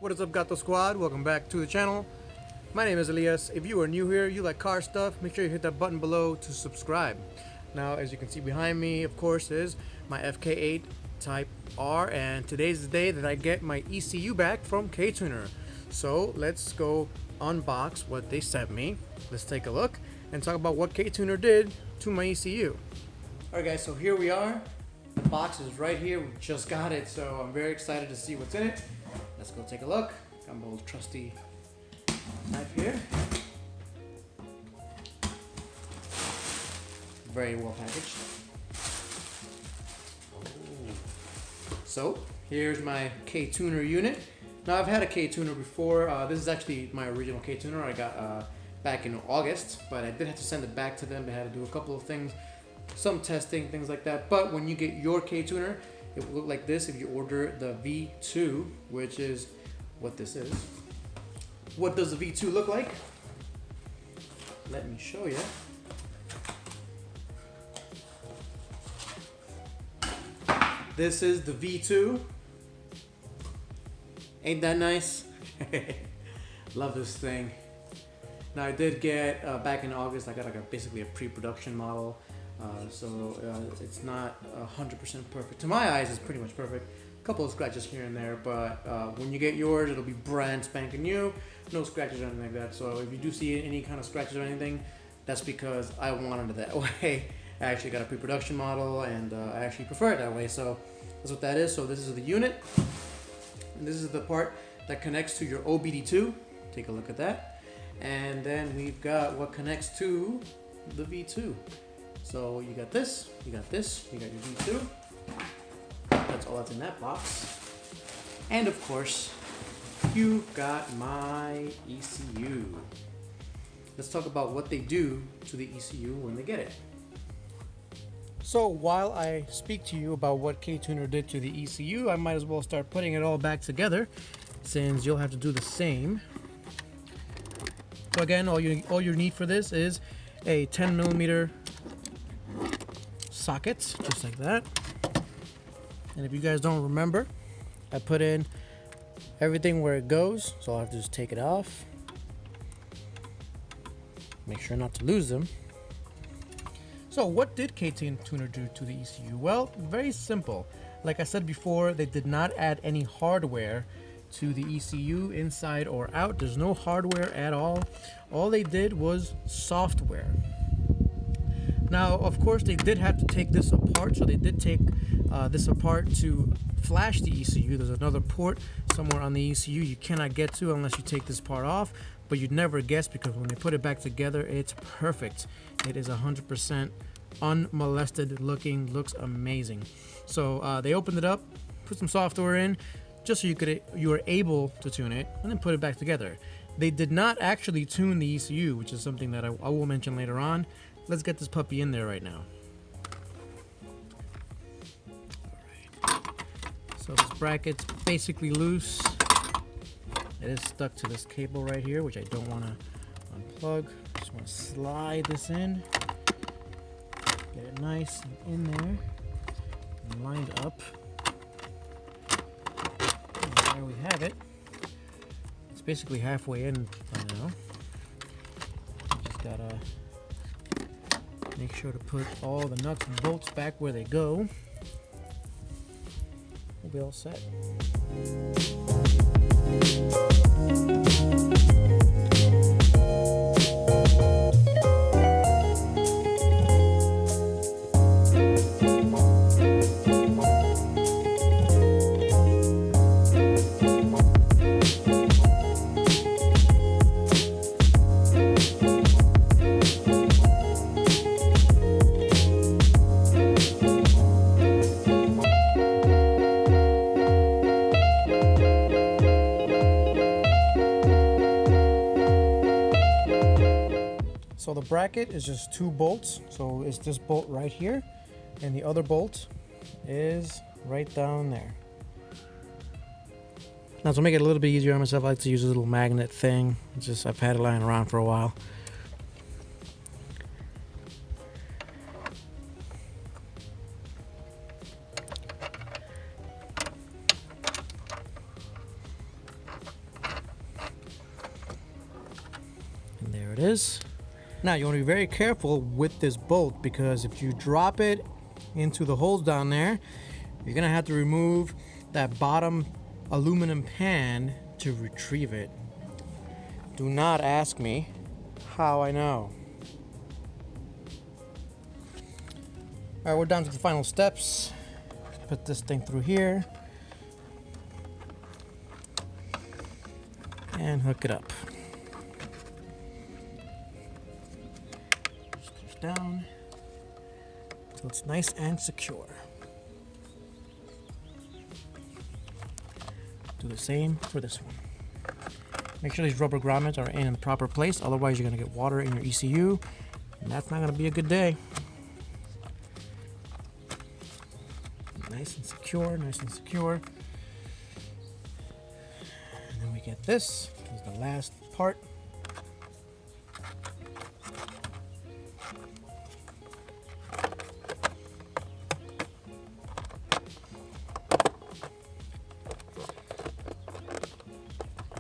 What is up, Gato Squad? Welcome back to the channel. My name is Elias. If you are new here, you like car stuff, make sure you hit that button below to subscribe. Now, as you can see behind me, of course, is my FK8 Type R, and today's the day that I get my ECU back from Ktuner. So let's go unbox what they sent me. Let's take a look and talk about what Ktuner did to my ECU. Alright guys, so here we are. The box is right here. We just got it, so I'm very excited to see what's in it. Let's go take a look. Got my old trusty knife here. Very well packaged. So here's my Ktuner unit. Now I've had a Ktuner before. This is actually my original Ktuner I got back in August, but I did have to send it back to them. They had to do a couple of things, some testing, things like that. But when you get your Ktuner, it will look like this if you order the V2, which is what this is. What does the V2 look like? Let me show you. This is the V2. Ain't that nice? Love this thing. Now I did get, back in August, I got like basically a pre-production model. So it's not 100% perfect. To my eyes, it's pretty much perfect. A couple of scratches here and there, but when you get yours, it'll be brand spanking new. No scratches or anything like that. So if you do see any kind of scratches or anything, that's because I wanted it that way. I actually got a pre-production model, and I actually prefer it that way. So that's what that is. So this is the unit, and this is the part that connects to your OBD2. Take a look at that. And then we've got what connects to the V2. So you got this, you got this, you got your V2. That's all that's in that box. And of course, you got my ECU. Let's talk about what they do to the ECU when they get it. So while I speak to you about what Ktuner did to the ECU, I might as well start putting it all back together, since you'll have to do the same. So again, all you need for this is a 10mm sockets, just like that. And if you guys don't remember, I put in everything where it goes, so I'll have to just take it off. Make sure not to lose them. So what did Ktuner do to the ECU? Well, very simple. Like I said before, they did not add any hardware to the ECU inside or out. There's no hardware at all. All they did was software. Now, of course, they did have to take this apart, so they did take this apart to flash the ECU. There's another port somewhere on the ECU you cannot get to unless you take this part off, but you'd never guess, because when they put it back together, it's perfect. It is 100% unmolested looking, looks amazing. So they opened it up, put some software in, just so you were able to tune it, and then put it back together. They did not actually tune the ECU, which is something that I will mention later on. Let's get this puppy in there right now. Alright. So this bracket's basically loose. It is stuck to this cable right here, which I don't want to unplug. Just want to slide this in. Get it nice and in there. And lined up. And there we have it. It's basically halfway in by now. Just gotta make sure to put all the nuts and bolts back where they go. We'll be all set. So the bracket is just 2 bolts. So it's this bolt right here, and the other bolt is right down there. Now to make it a little bit easier on myself, I like to use a little magnet thing. It's just, I've had it lying around for a while. it is. Now you want to be very careful with this bolt, because if you drop it into the holes down there, you're gonna have to remove that bottom aluminum pan to retrieve it. Do not ask me how I know. All right, we're down to the final steps. Put this thing through here and hook it up. Just down so it's nice and secure. Do the same for this one. Make sure these rubber grommets are in the proper place, otherwise you're gonna get water in your ECU, and that's not gonna be a good day. Nice and secure, nice and secure. And then we get this is the last part.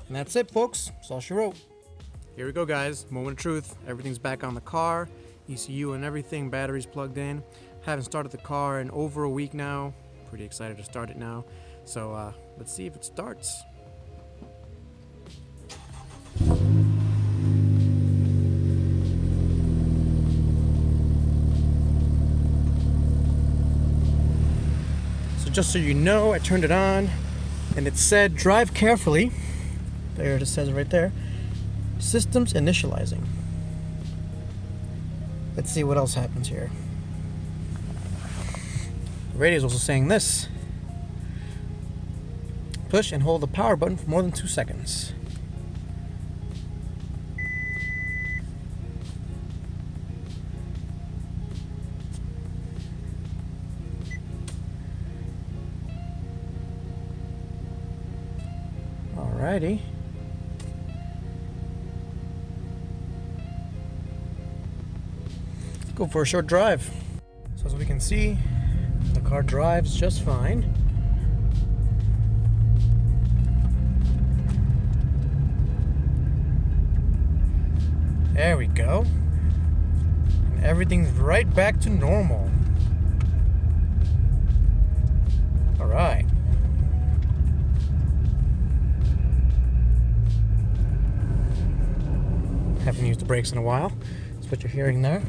And that's it, folks. That's all she wrote. Here we go, guys. Moment of truth. Everything's back on the car. ECU and everything. Batteries plugged in. Haven't started the car in over a week now. Pretty excited to start it now. So let's see if it starts. So just so you know, I turned it on and it said drive carefully. There it says right there. Systems initializing. Let's see what else happens here. The radio is also saying this. Push and hold the power button for more than 2 seconds. Alrighty. Let's go for a short drive. So as we can see, the car drives just fine. There we go. And everything's right back to normal. All right. Haven't used the brakes in a while. That's what you're hearing there.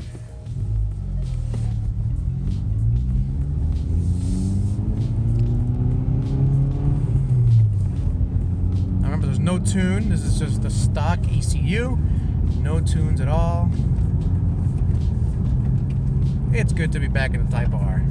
Remember, there's no tune. This is just the stock ECU. No tunes at all. It's good to be back in the Type R.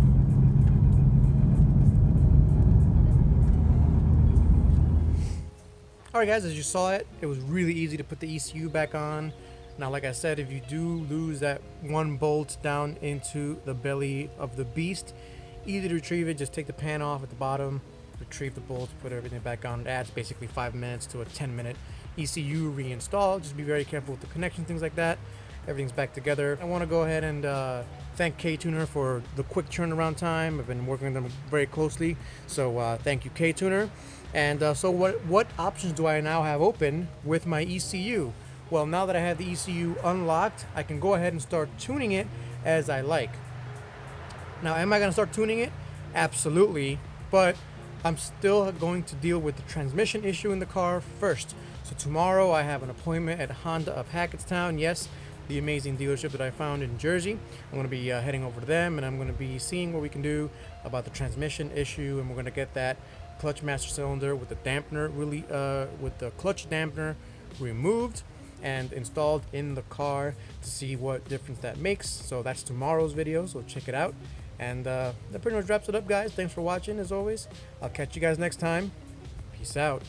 Alright guys, as you saw it was really easy to put the ECU back on. Now like I said, if you do lose that one bolt down into the belly of the beast, easy to retrieve it. Just take the pan off at the bottom, retrieve the bolts, put everything back on. It adds basically 5 minutes to a 10-minute ECU reinstall. Just be very careful with the connection, things like that. Everything's back together. I want to go ahead and thank Ktuner for the quick turnaround time. I've been working with them very closely, so thank you, Ktuner. And so what options do I now have open with my ECU? Well, now that I have the ECU unlocked, I can go ahead and start tuning it as I like. Now, am I going to start tuning it? Absolutely, but I'm still going to deal with the transmission issue in the car first. So tomorrow I have an appointment at Honda of Hackettstown. Yes, the amazing dealership that I found in Jersey. I'm going to be heading over to them, and I'm going to be seeing what we can do about the transmission issue, and we're going to get that clutch master cylinder with the dampener with the clutch dampener removed and installed in the car to see what difference that makes. So that's tomorrow's video, so check it out. And that pretty much wraps it up, guys. Thanks for watching, as always. I'll catch you guys next time. Peace out.